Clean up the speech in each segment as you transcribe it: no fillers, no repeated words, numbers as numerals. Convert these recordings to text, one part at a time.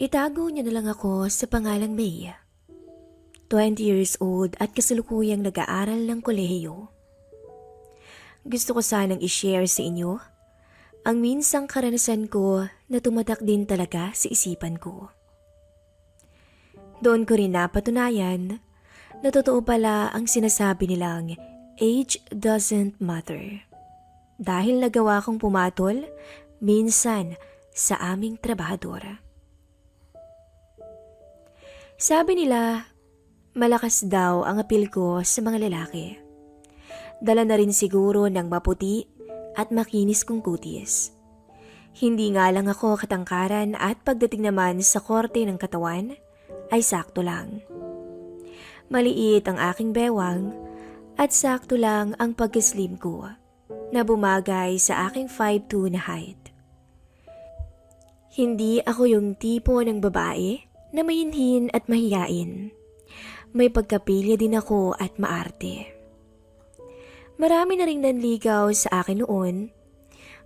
Itago niyo na lang ako sa pangalang May. 20 years old at kasalukuyang nag-aaral ng kolehiyo. Gusto ko sanang i-share sa inyo ang minsang karanasan ko na tumatak din talaga sa isipan ko. Doon ko rin napatunayan na totoo pala ang sinasabi nilang age doesn't matter. Dahil nagawa kong pumatol minsan sa aming trabahador. Sabi nila, malakas daw ang apil ko sa mga lalaki. Dala na rin siguro ng maputi at makinis kong kutis. Hindi nga lang ako katangkaran at pagdating naman sa korte ng katawan ay sakto lang. Maliit ang aking bewang at sakto lang ang pagkaslim ko na bumagay sa aking 5'2" na height. Hindi ako yung tipo ng babae na mayinhin at mahiyain. May pagkapilya din ako at maarte. Marami na ring nanligaw sa akin noon,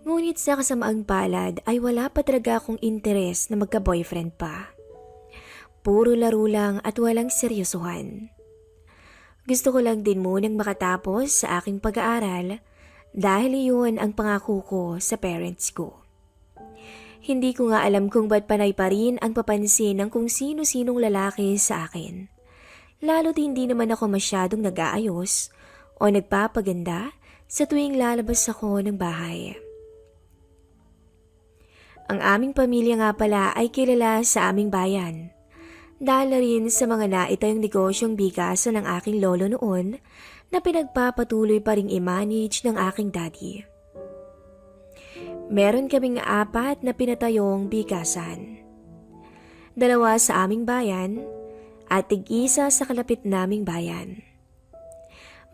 ngunit sa kasamaang palad ay wala pa talaga akong interes na magka-boyfriend pa. Puro laro lang at walang seryosohan. Gusto ko lang din munang makatapos sa aking pag-aaral dahil iyon ang pangako ko sa parents ko. Hindi ko nga alam kung ba't panay pa rin ang papansin ng kung sino-sinong lalaki sa akin. Lalo't hindi naman ako masyadong nag-aayos o nagpapaganda sa tuwing lalabas ako ng bahay. Ang aming pamilya nga pala ay kilala sa aming bayan. Dahil na rin sa mga naitayong negosyong bigasan ng aking lolo noon na pinagpapatuloy pa ring i-manage ng aking daddy. Meron kaming 4 na pinatayong bigasan. 2 sa aming bayan at tig-isa sa kalapit naming bayan.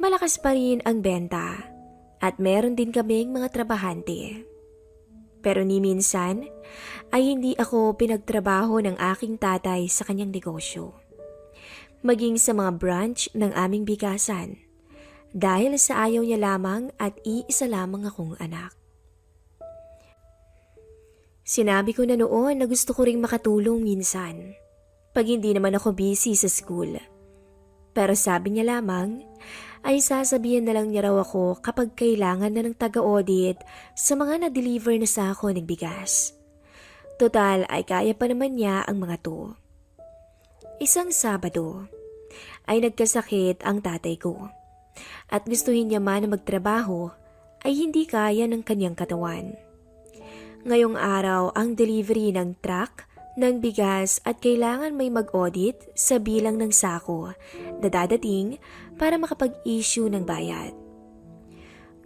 Malakas pa rin ang benta at meron din kaming mga trabahante. Pero ni minsan ay hindi ako pinagtrabaho ng aking tatay sa kanyang negosyo. Maging sa mga branch ng aming bigasan dahil sa ayaw niya lamang at iisa lamang akong anak. Sinabi ko na noon na gusto ko ring makatulong minsan pag hindi naman ako busy sa school. Pero sabi niya lamang ay sasabihin na lang niya raw ako kapag kailangan na ng taga-audit sa mga na-deliver na sako ng bigas. Total ay kaya pa naman niya ang mga to. Isang Sabado ay nagkasakit ang tatay ko at gustuhin niya man na magtrabaho ay hindi kaya ng kanyang katawan. Ngayong araw ang delivery ng truck ng bigas at kailangan may mag-audit sa bilang ng sako na dadating para makapag-issue ng bayad.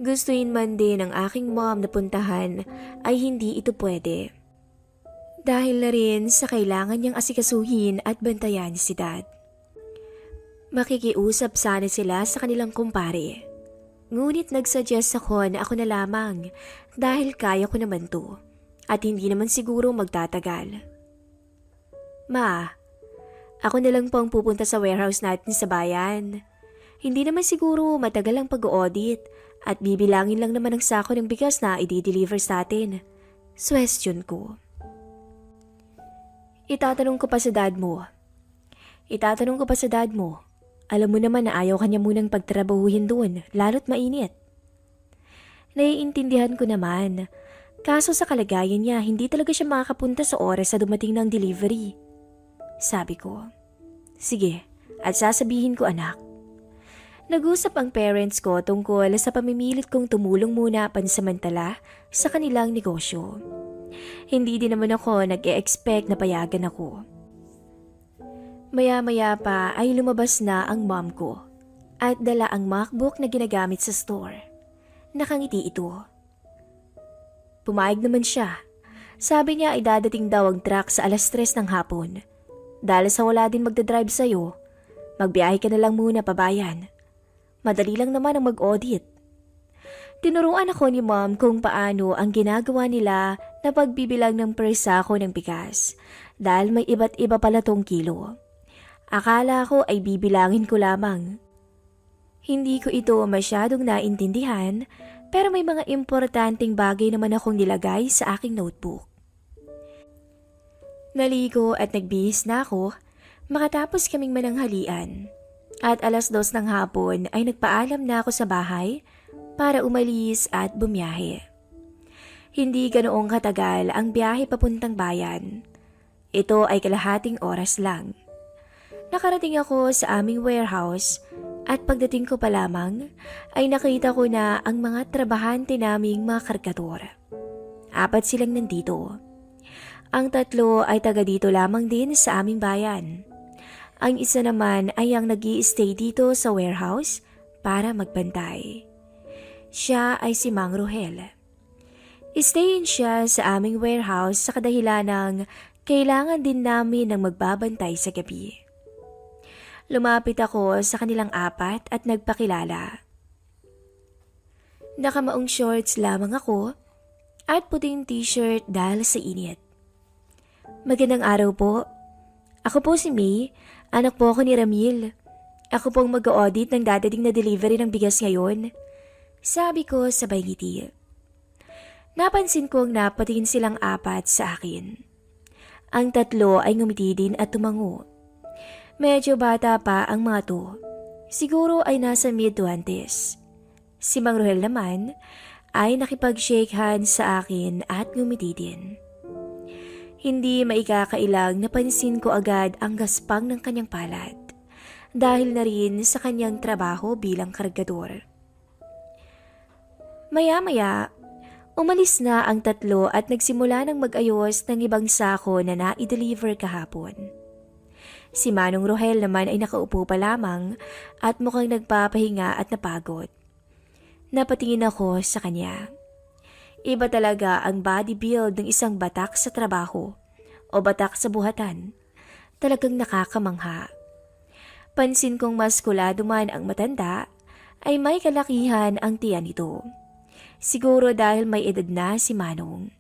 Gustuin man din ng aking mom na puntahan ay hindi ito pwede. Dahil na rin sa kailangan niyang asikasuhin at bantayan si dad. Makikiusap sana sila sa kanilang kumpare. Ngunit nagsuggest ako na ako na lamang dahil kaya ko naman to at hindi naman siguro magtatagal. Ma, ako na lang pong pupunta sa warehouse natin sa bayan. Hindi naman siguro matagal ang pag-audit at bibilangin lang naman ang sako ng bigas na i-deliver sa atin. Question ko. Itatanong ko pa sa dad mo. Alam mo naman na ayaw kanya munang pagtrabahuhin doon, lalo't mainit. Naiintindihan ko naman. Kaso sa kalagayan niya, hindi talaga siya makakapunta sa oras sa dumating ng delivery. Sabi ko, sige, at sasabihin ko anak. Nag-usap ang parents ko tungkol sa pamimilit kong tumulong muna pansamantala sa kanilang negosyo. Hindi din naman ako nag-e-expect na payagan ako. Maya-maya pa ay lumabas na ang mom ko at dala ang MacBook na ginagamit sa store. Nakangiti ito. Pumayag naman siya. Sabi niya ay dadating daw ang truck sa 3:00 ng hapon. Dahil sa wala din magdadrive sa'yo, magbiyahe ka na lang muna pabayan. Madali lang naman ang mag-audit. Tinuruan ako ni mom kung paano ang ginagawa nila na pagbibilang ng per sako ng bigas dahil may iba't iba pala tong kilo. Akala ko ay bibilangin ko lamang. Hindi ko ito masyadong naintindihan pero may mga importanteng bagay naman akong nilagay sa aking notebook. Naligo at nagbihis na ako makatapos kaming mananghalian. At 2:00 ng hapon ay nagpaalam na ako sa bahay para umalis at bumiyahe. Hindi ganoong katagal ang biyahe papuntang bayan. Ito ay kalahating oras lang. Nakarating ako sa aming warehouse at pagdating ko pa lamang ay nakita ko na ang mga trabahante naming mga kargador. 4 silang nandito. Ang 3 ay taga dito lamang din sa aming bayan. Ang isa naman ay ang nag-i-stay dito sa warehouse para magbantay. Siya ay si Mang Rohel. Stayin siya sa aming warehouse sa kadahilan ng kailangan din namin ng magbabantay sa gabi. Lumapit ako sa kanilang 4 at nagpakilala. Nakamaong shorts lamang ako at puting t-shirt dahil sa init. Magandang araw po. Ako po si May, anak po ako ni Ramil. Ako pong mag-audit ng dadating na delivery ng bigas ngayon. Sabi ko sabay ngiti. Napansin kong napatingin silang 4 sa akin. Ang 3 ay ngumiti din at tumango. Medyo bata pa ang mga to. Siguro ay nasa mid-20s. Si Mang Rohel naman ay nakipag-shake hands sa akin at ngumiti din. Hindi maikakailang napansin ko agad ang gaspang ng kanyang palad dahil na rin sa kanyang trabaho bilang kargador. Maya-maya, umalis na ang 3 at nagsimula ng mag-ayos ng ibang sako na na-deliver kahapon. Si Manong Rohel naman ay nakaupo pa lamang at mukhang nagpapahinga at napagod. Napatingin ako sa kanya. Iba talaga ang body build ng isang batak sa trabaho o batak sa buhatan. Talagang nakakamangha. Pansin kong maskulado man ang matanda ay may kalakihan ang tiyan nito. Siguro dahil may edad na si Manong.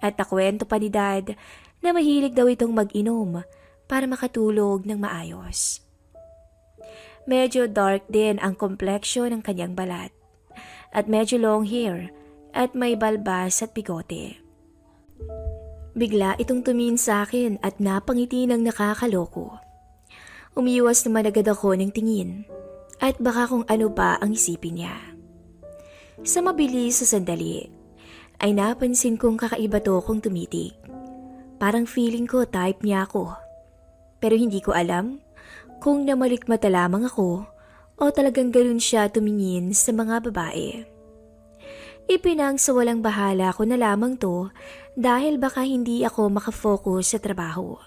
At nakwento pa ni Dad na mahilig daw itong mag-inom para makatulog ng maayos. Medyo dark din ang kompleksyon ng kanyang balat at medyo long hair at may balbas at bigote. Bigla itong tumingin sa akin at napangiti ng nakakaloko. Umiwas naman agad ako ng tingin at baka kung ano pa ang isipin niya. Sa mabilis sa sandali, ay napansin kong kakaiba to kung tumitig. Parang feeling ko type niya ako. Pero hindi ko alam kung namalikmata lamang ako o talagang ganoon siya tumingin sa mga babae. Ipinang sa walang bahala ko na lamang to dahil baka hindi ako makafocus sa trabaho.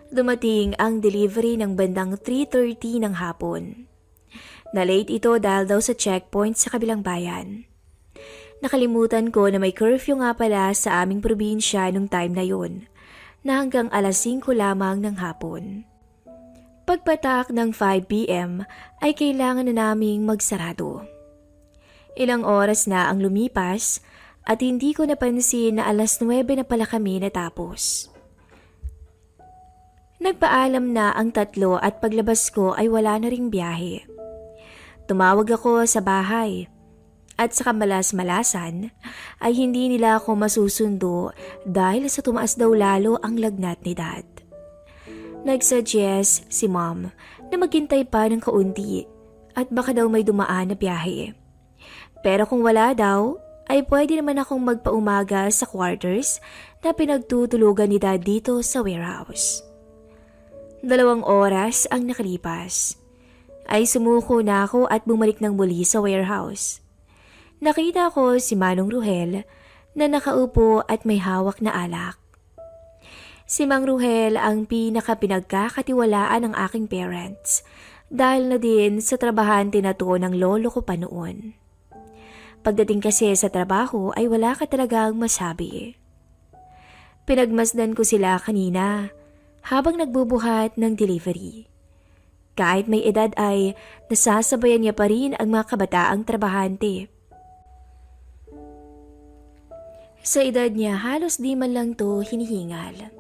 Dumating ang delivery ng bandang 3:30 ng hapon. Na-late ito dahil daw sa checkpoint sa kabilang bayan. Nakalimutan ko na may curfew nga pala sa aming probinsya nung time na yun, na hanggang 5:00 lamang ng hapon. Pagpatak ng 5 p.m. ay kailangan na naming magsarado. Ilang oras na ang lumipas at hindi ko napansin na 9:00 na pala kami natapos. Nagpaalam na ang 3 at paglabas ko ay wala na ring biyahe. Tumawag ako sa bahay at sa kamalas-malasan ay hindi nila ako masusundo dahil sa tumaas daw lalo ang lagnat ni Dad. Nagsuggest si Mom na maghintay pa ng kaunti at baka daw may dumaan na biyahe. Pero kung wala daw, ay pwede naman akong magpaumaga sa quarters na pinagtutulugan ni Dad dito sa warehouse. 2 oras ang nakalipas. Ay sumuko na ako at bumalik ng muli sa warehouse. Nakita ko si Manong Rohel na nakaupo at may hawak na alak. Si Mang Rohel ang pinaka-pinagkakatiwalaan ng aking parents dahil na din sa trabahante na to ng lolo ko pa noon. Pagdating kasi sa trabaho ay wala ka talagang masabi. Pinagmasdan ko sila kanina habang nagbubuhat ng delivery. Kahit may edad ay nasasabayan niya pa rin ang mga kabataang trabahante. Sa edad niya halos di man lang to hinihingal.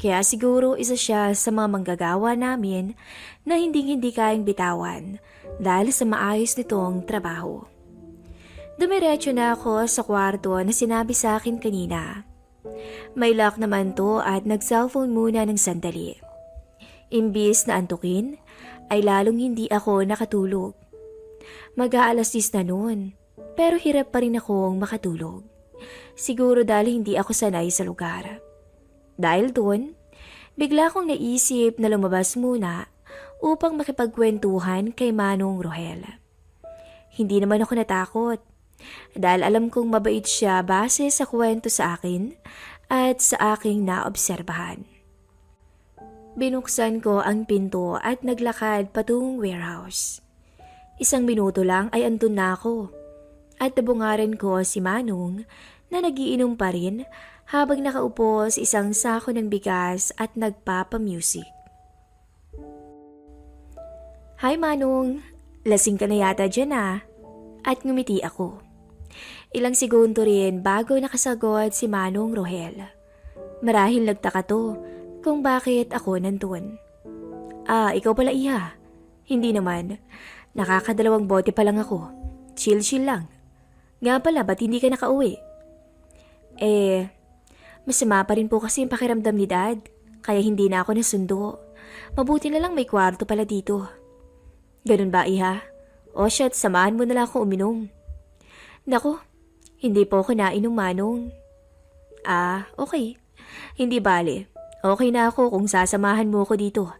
Kaya siguro isa siya sa mga manggagawa namin na hindi kayang bitawan dahil sa maayos nitong trabaho. Dumiretso na ako sa kwarto na sinabi sa akin kanina. May lock naman to at nag-cellphone muna ng sandali. Imbis na antukin, ay lalong hindi ako nakatulog. Mag-aalas 10 na noon, pero hirap pa rin akong makatulog. Siguro dahil hindi ako sanay sa lugar. Dahil doon, bigla kong naisip na lumabas muna upang makipagkwentuhan kay Manong Rohel. Hindi naman ako natakot dahil alam kong mabait siya base sa kwento sa akin at sa aking naobserbahan. Binuksan ko ang pinto at naglakad patungong warehouse. 1 minuto lang ay andun na ako at nabungaran ko si Manong na nagiinom pa rin habang nakaupo sa isang sako ng bigas at nagpapa-music. Hi Manong, lasing ka na yata dyan ah. At ngumiti ako. Ilang segundo rin bago nakasagot si Manong Rohel. Marahil nagtaka to kung bakit ako nandun. Ikaw pala iha. Hindi naman. Nakakadalawang bote pa lang ako. Chill-chill lang. Nga pala, ba't hindi ka nakauwi? Masama pa rin po kasi yung pakiramdam ni Dad. Kaya hindi na ako nasundo. Mabuti na lang may kwarto pala dito. Ganun ba iha? O shit, samahan mo na lang ako uminom. Nako, hindi po ako nainom Manong. Okay. Hindi bale. Okay na ako kung sasamahan mo ako dito.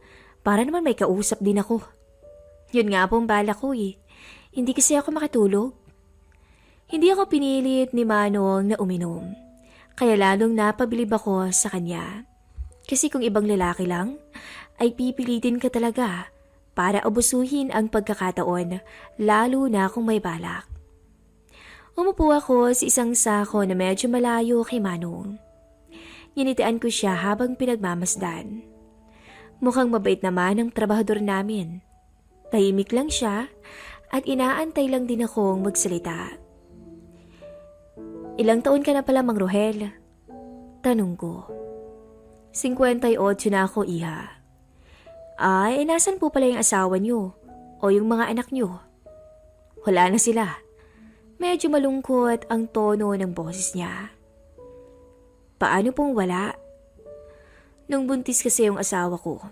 Para naman may kausap din ako. Yun nga pong bala ko eh. Hindi kasi ako makatulog. Hindi ako pinilit ni Manong na uminom. Kaya lalong napabilib ako sa kanya. Kasi kung ibang lalaki lang, ay pipilitin ka talaga para abusuhin ang pagkakataon, lalo na kung may balak. Umupo ako sa isang sako na medyo malayo kay Manong. Ginitian ko siya habang pinagmamasdan. Mukhang mabait naman ang trabahador namin. Tahimik lang siya at inaantay lang din akong magsalita. Ilang taon ka na pala, Mang Rohel? Tanong ko. 58 na ako, iha. Nasan po pala yung asawa niyo? O yung mga anak niyo? Wala na sila. Medyo malungkot ang tono ng boses niya. Paano pong wala? Nung buntis kasi yung asawa ko.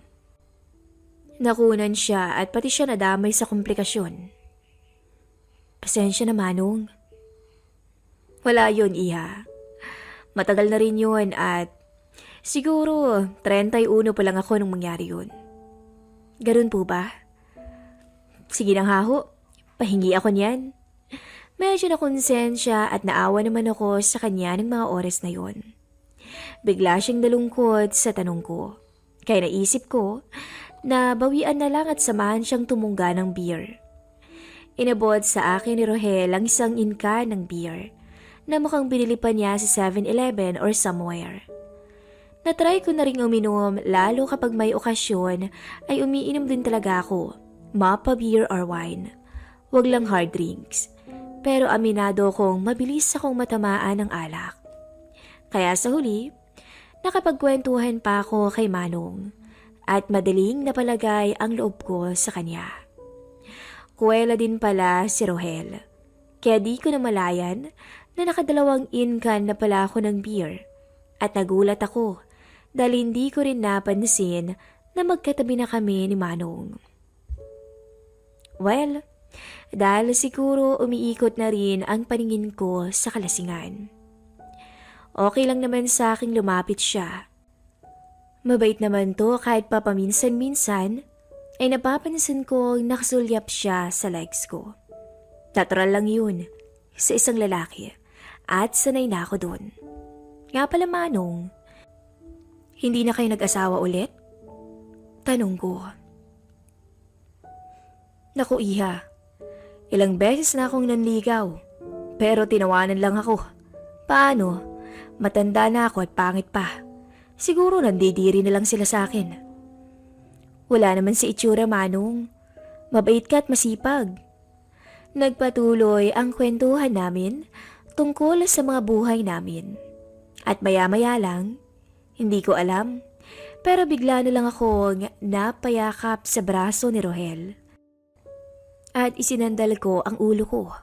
Nakunan siya at pati siya nadamay sa komplikasyon. Pasensya na Manong. Wala yun, iha. Matagal na rin yun at siguro 31 pa lang ako nung mangyari yun. Ganun po ba? Sige nang haho, pahingi ako niyan. Medyo nakonsensya at naawa naman ako sa kanya ng mga oras na yun. Bigla siyang nalungkot sa tanong ko. Kaya naisip ko na bawian na lang at samahan siyang tumungga ng beer. Inabot sa akin ni Rohel ang isang inka ng beer na mukhang binili pa niya sa 7-Eleven or somewhere. Natry ko na rin uminom lalo kapag may okasyon ay umiinom din talaga ako. Mapa beer or wine. Wag lang hard drinks. Pero aminado kong mabilis akong matamaan ng alak. Kaya sa huli, nakapagkwentuhan pa ako kay Manong at madaling napalagay ang loob ko sa kanya. Kuwela din pala si Rohel. Kaya di ko namalayan na nakadalawang inkan na pala ako ng beer at nagulat ako dahil hindi ko rin napansin na magkatabi na kami ni Manong. Well, dahil siguro umiikot na rin ang paningin ko sa kalasingan. Okay lang naman sa aking lumapit siya. Mabait naman to kahit pa paminsan-minsan ay napapansin ko nakasulyap siya sa legs ko. Natural lang yun sa isang lalaki at sanay na ako dun. Nga pala Manong, hindi na kayo nag-asawa ulit? Tanong ko. Naku iha, ilang beses na akong nanligaw pero tinawanan lang ako. Paano? Matanda na ako at pangit pa. Siguro nandidiri na lang sila sa akin. Wala naman sa itsura Manong. Mabait ka at masipag. Nagpatuloy ang kwentuhan namin tungkol sa mga buhay namin. At maya-maya lang, hindi ko alam, pero bigla na lang akong napayakap sa braso ni Rohel. At isinandal ko ang ulo ko.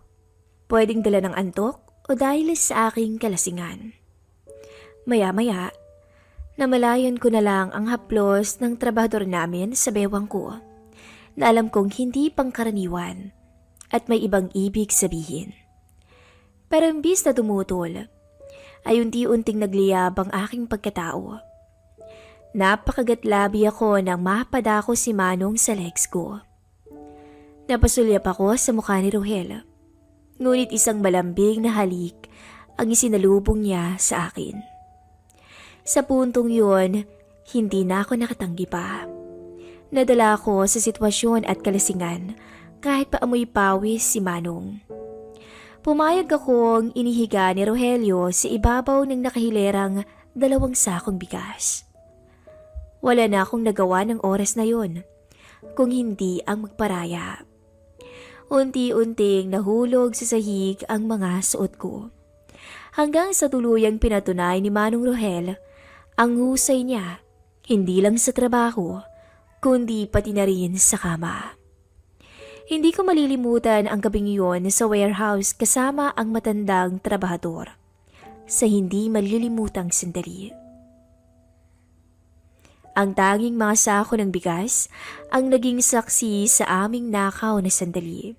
Pwedeng dala ng antok o dahil sa aking kalasingan. Maya-maya, namalayan ko na lang ang haplos ng trabahador namin sa bewang ko na alam kong hindi pangkaraniwan at may ibang ibig sabihin. Pero imbis na tumutol, ay unti-unting nagliyab ang aking pagkatao. Napakagatlabi ako nang mapadako si Manong sa legs ko. Napasulyap ako sa mukha ni Rohel, ngunit isang malambing na halik ang isinalubong niya sa akin. Sa puntong yun, hindi na ako nakatanggi pa. Nadala ako sa sitwasyon at kalasingan kahit pa amoy pawis si Manong. Pumayag akong inihiga ni Rogelio sa ibabaw ng nakahilerang 2 sakong bigas. Wala na akong nagawa ng oras na yon, kung hindi ang magparaya. Unti-unting nahulog sa sahig ang mga suot ko. Hanggang sa tuluyang pinatunay ni Manong Rohel ang husay niya, hindi lang sa trabaho, kundi pati na rin sa kama. Hindi ko malilimutan ang gabing iyon sa warehouse kasama ang matandang trabahador sa hindi malilimutang sandali. Ang tanging mga sako ng bigas ang naging saksi sa aming nakaw na sandali.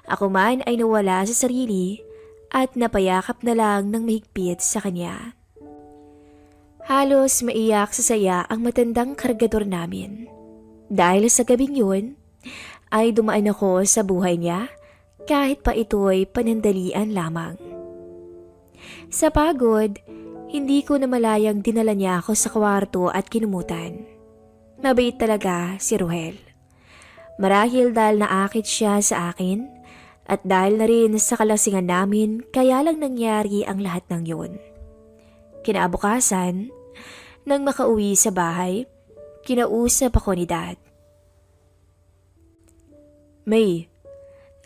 Ako man ay nawala sa sarili at napayakap na lang ng mahigpit sa kanya. Halos maiyak sa saya ang matandang kargador namin. Dahil sa gabing yun, ay dumaan ako sa buhay niya kahit pa ito'y panandalian lamang. Sa pagod, hindi ko namalayang dinala niya ako sa kwarto at kinumutan. Mabait talaga si Rohel. Marahil dahil naakit siya sa akin at dahil na rin sa kalasingan namin kaya lang nangyari ang lahat ng yun. Kinabukasan, nang makauwi sa bahay, kinausap ako ni Dad. May,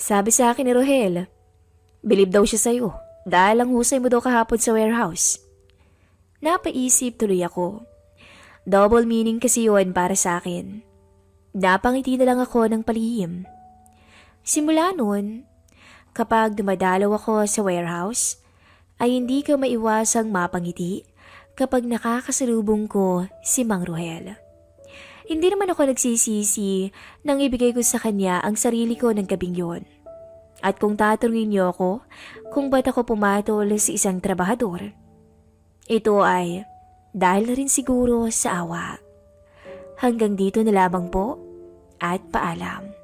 sabi sa akin ni Rohel, bilib daw siya sa'yo dahil ang husay mo daw kahapon sa warehouse. Napaisip tuloy ako. Double meaning kasi yun para sa akin. Napangiti na lang ako ng palihim. Simula noon, kapag dumadalaw ako sa warehouse, ay hindi ko maiwasang mapangiti kapag nakakasalubong ko si Mang Rohel. Hindi naman ako nagsisisi nang ibigay ko sa kanya ang sarili ko ng gabing yon. At kung tatanungin niyo ako kung ba't ako pumatol sa isang trabahador, ito ay dahil na rin siguro sa awa. Hanggang dito na lamang po at paalam.